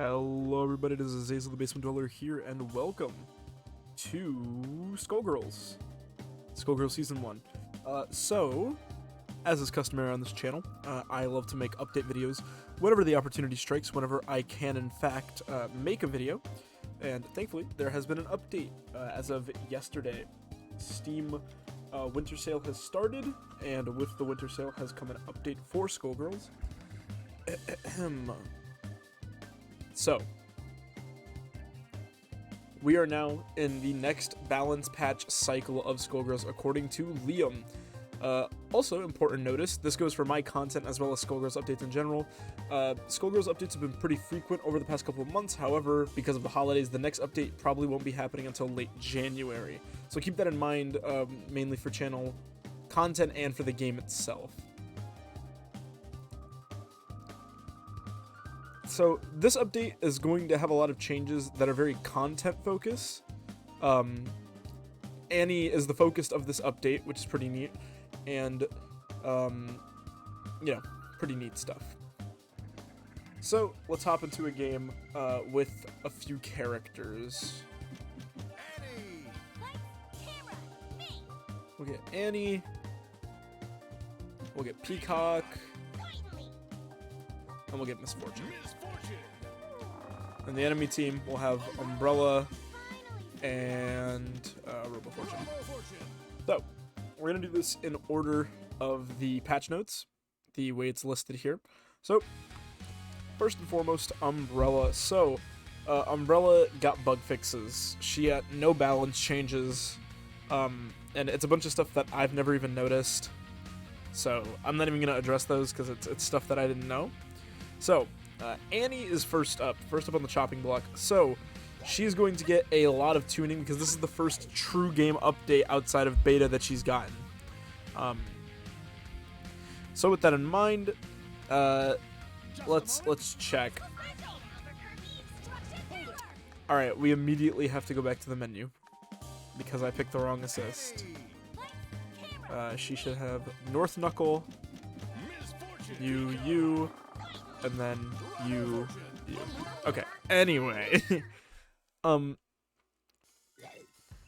Hello everybody, this is Azazel the Basement Dweller here, and welcome to Skullgirls. Skullgirls Season 1. So, as is customary on this channel, I love to make update videos whenever the opportunity strikes, whenever I can in fact make a video. And thankfully, there has been an update as of yesterday. Steam winter sale has started, and with the winter sale has come an update for Skullgirls. So, we are now in the next balance patch cycle of Skullgirls according to Liam. Also, important notice, this goes for my content as well as Skullgirls updates in general. Skullgirls updates have been pretty frequent over the past couple of months, however, because of the holidays, the next update probably won't be happening until late January. So keep that in mind, mainly for channel content and for the game itself. So this update is going to have a lot of changes that are very content focused. Annie is the focus of this update, which is pretty neat, and yeah, pretty neat stuff. So let's hop into a game with a few characters. We'll get Annie. We'll get Peacock. And we'll get Misfortune. And the enemy team will have Umbrella and Robo-Fortune. So, we're going to do this in order of the patch notes, the way it's listed here. So, first and foremost, Umbrella. So, Umbrella got bug fixes. She had no balance changes, and it's a bunch of stuff that I've never even noticed. So, I'm not even going to address those because it's stuff that I didn't know. So, Annie is first up on the chopping block. So, she's going to get a lot of tuning because this is the first true game update outside of beta that she's gotten. So with that in mind, let's check. All right, we immediately have to go back to the menu because I picked the wrong assist. She should have North Knuckle, you. And then you. Okay. Anyway,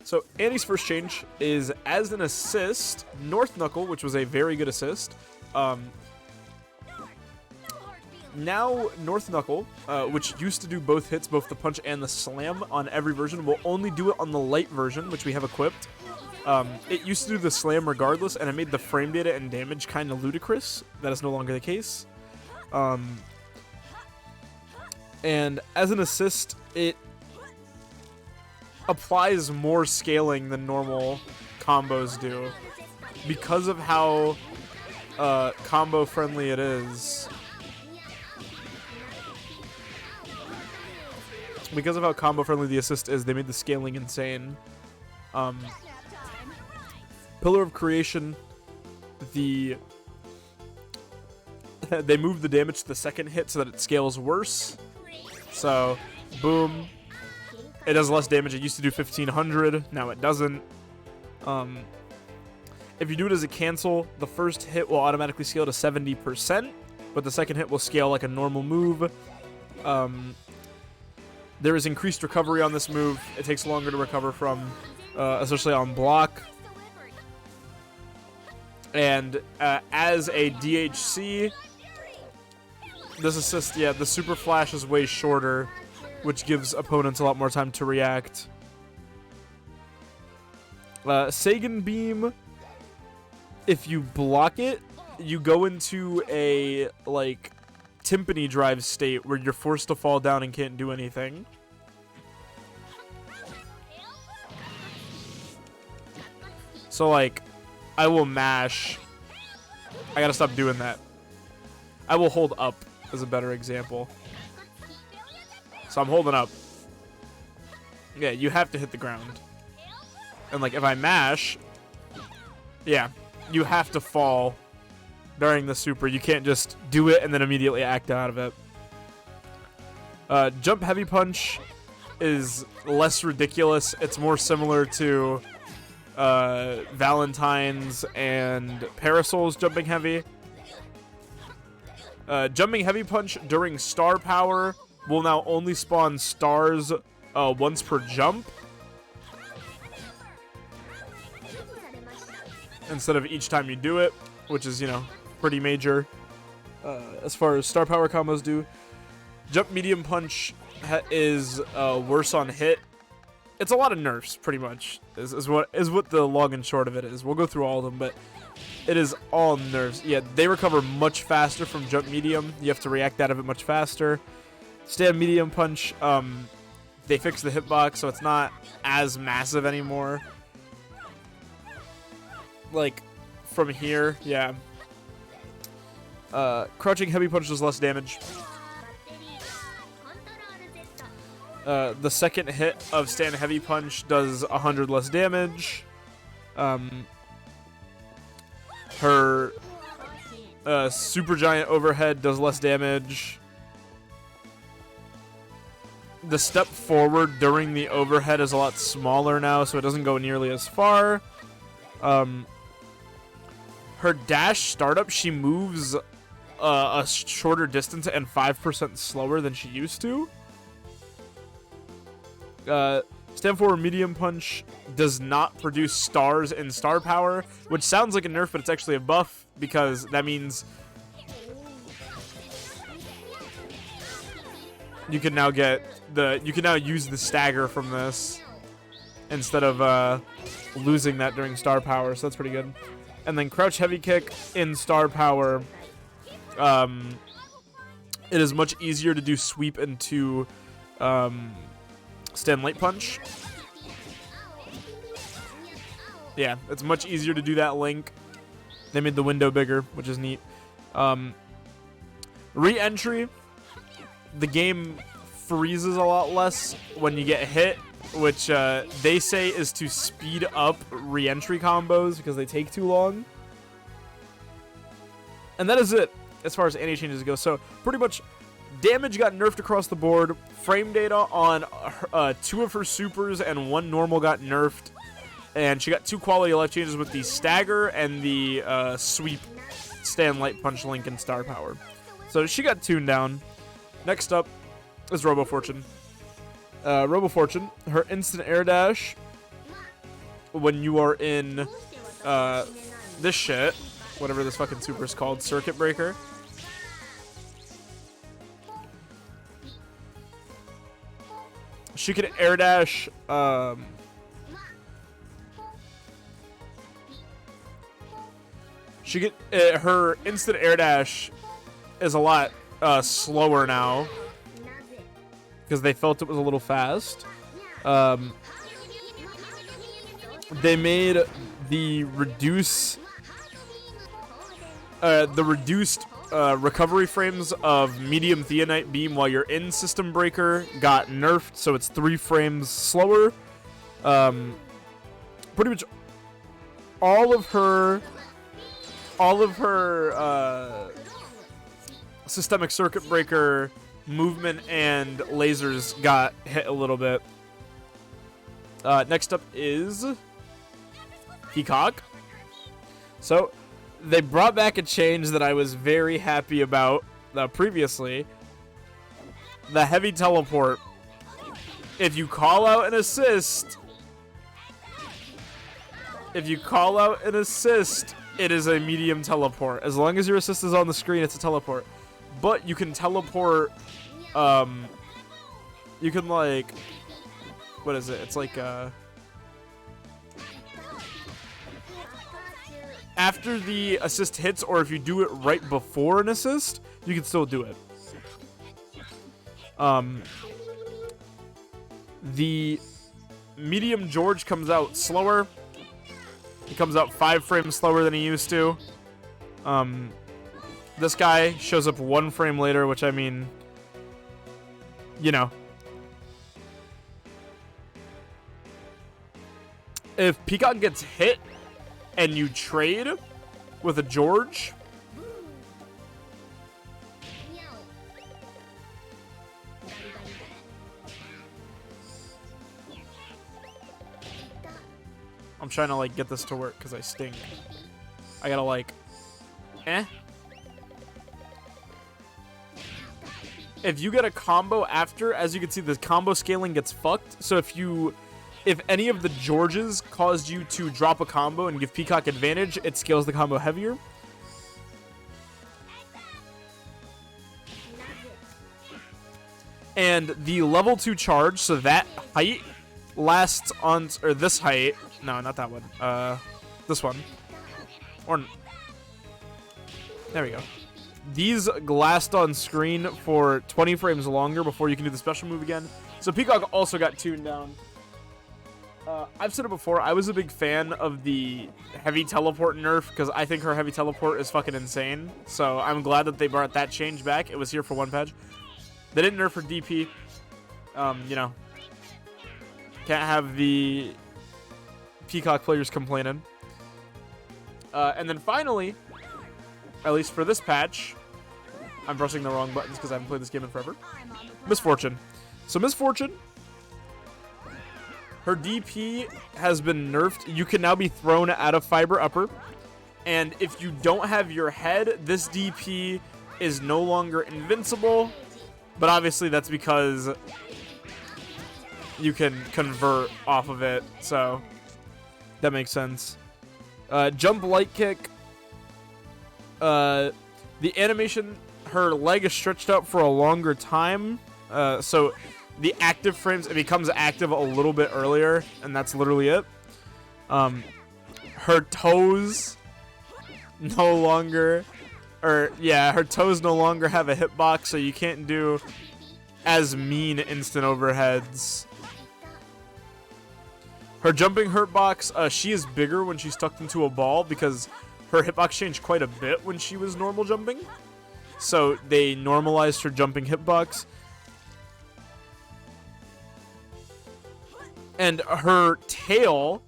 so Annie's first change is as an assist, North Knuckle, which was a very good assist. Now North Knuckle, which used to do both hits, both the punch and the slam on every version, will only do it on the light version, which we have equipped. It used to do the slam regardless, and it made the frame data and damage kind of ludicrous. That is no longer the case. And as an assist, it applies more scaling than normal combos do because of how combo friendly it is. Because of how combo friendly the assist is, they made the scaling insane. Pillar of Creation, they moved the damage to the second hit so that it scales worse. So, boom. It does less damage. It used to do 1500. Now it doesn't. If you do it as a cancel, the first hit will automatically scale to 70%, but the second hit will scale like a normal move. There is increased recovery on this move. It takes longer to recover from, especially on block. And as a DHC, this assist, yeah, the super flash is way shorter, which gives opponents a lot more time to react. Sagan Beam, if you block it, you go into a, like, timpani drive state where you're forced to fall down and can't do anything. So, like, I will mash. I gotta stop doing that. I will hold up as a better example. So I'm holding up. Yeah, you have to hit the ground. And like if I mash, yeah, you have to fall during the super. You can't just do it and then immediately act out of it. Jump Heavy Punch is less ridiculous. It's more similar to Valentine's and Parasol's Jumping Heavy. Jumping Heavy Punch during Star Power will now only spawn stars once per jump, instead of each time you do it, which is, you know, pretty major as far as star power combos do. Jump medium punch is worse on hit. It's a lot of nerfs, pretty much, is what the long and short of it is. We'll go through all of them, but it is all nerfs. Yeah, they recover much faster from jump medium. You have to react out of it much faster. Stand medium punch, they fixed the hitbox, so it's not as massive anymore. Like, from here, yeah. Crouching heavy punch does less damage. The second hit of stand heavy punch does 100 less damage. Her super giant overhead does less damage. The step forward during the overhead is a lot smaller now, so it doesn't go nearly as far. Her dash startup, she moves a shorter distance and 5% slower than she used to. Stand forward medium punch does not produce stars in star power, which sounds like a nerf, but it's actually a buff, because that means you can now use the stagger from this instead of losing that during star power, so that's pretty good. And then crouch heavy kick in star power, it is much easier to do sweep into stand light punch. Yeah, it's much easier to do that link. They made the window bigger, which is neat. Re-entry, the game freezes a lot less when you get hit, which they say is to speed up re-entry combos because they take too long. And that is it as far as anti-changes go. So pretty much damage got nerfed across the board. Frame data on 2 of her supers and 1 normal got nerfed. And she got 2 quality of life changes with the stagger and the sweep stand light punch link and star power. So she got tuned down. Next up is Robo Fortune. Robo Fortune, her instant air dash, when you are in this shit, whatever this fucking super is called, Circuit Breaker. She can air dash her instant air dash is a lot slower now because they felt it was a little fast. They made the reduced recovery frames of medium Theonite beam while you're in System Breaker got nerfed, so it's 3 frames slower. Pretty much all of her Systemic Circuit Breaker movement and lasers got hit a little bit. Next up is Peacock. So they brought back a change that I was very happy about previously. The heavy teleport. If you call out an assist, it is a medium teleport. As long as your assist is on the screen, it's a teleport. But you can teleport, you can, like, what is it? It's like, after the assist hits, or if you do it right before an assist, you can still do it. The medium George comes out slower. He comes out 5 frames slower than he used to. This guy shows up 1 frame later, which, I mean, you know. If Peacock gets hit and you trade with a George, I'm trying to, like, get this to work because I stink. I gotta, like, if you get a combo after, as you can see, the combo scaling gets fucked. So if any of the Georges caused you to drop a combo and give Peacock advantage, it scales the combo heavier. And the level 2 charge, so that height lasts on, or this height, no, not that one, this one, or, there we go. These last on screen for 20 frames longer before you can do the special move again. So Peacock also got tuned down. I've said it before, I was a big fan of the heavy teleport nerf because I think her heavy teleport is fucking insane. So I'm glad that they brought that change back. It was here for one patch. They didn't nerf her DP. You know, can't have the Peacock players complaining. And then finally, at least for this patch, I'm pressing the wrong buttons because I haven't played this game in forever. Miss Fortune. So Miss Fortune, her DP has been nerfed. You can now be thrown out of Fiber Upper. And if you don't have your head, this DP is no longer invincible. But obviously that's because you can convert off of it. So that makes sense. Jump light kick. The animation, her leg is stretched out for a longer time. So the active frames, it becomes active a little bit earlier, and that's literally it. Her toes no longer, her toes no longer have a hitbox, so you can't do as mean instant overheads. Her jumping hurtbox, she is bigger when she's tucked into a ball because her hitbox changed quite a bit when she was normal jumping. So they normalized her jumping hitbox. And her tail,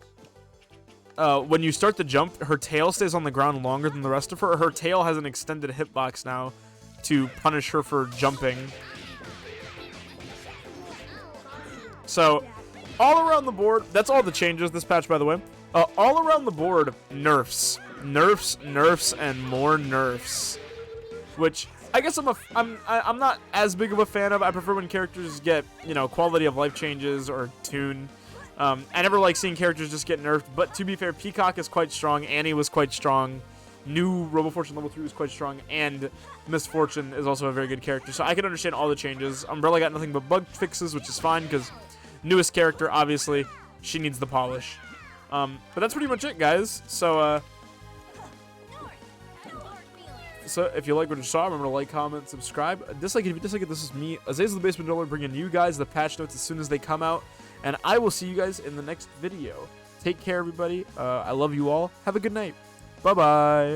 when you start the jump, her tail stays on the ground longer than the rest of her. Her tail has an extended hitbox now to punish her for jumping. So, all around the board, that's all the changes this patch, by the way. All around the board, nerfs. Nerfs, nerfs, and more nerfs. Which, I guess I'm not as big of a fan of. I prefer when characters get, you know, quality of life changes or tune. I never like seeing characters just get nerfed, but to be fair, Peacock is quite strong, Annie was quite strong, new Robo Fortune level 3 was quite strong, and Miss Fortune is also a very good character, so I can understand all the changes. Umbrella got nothing but bug fixes, which is fine, because newest character, obviously, she needs the polish. But that's pretty much it, guys, so if you like what you saw, remember to like, comment, subscribe. Dislike it if you dislike it. This is me, Azazel the Basement Dweller, bringing you guys the patch notes as soon as they come out. And I will see you guys in the next video. Take care, everybody. I love you all. Have a good night. Bye-bye.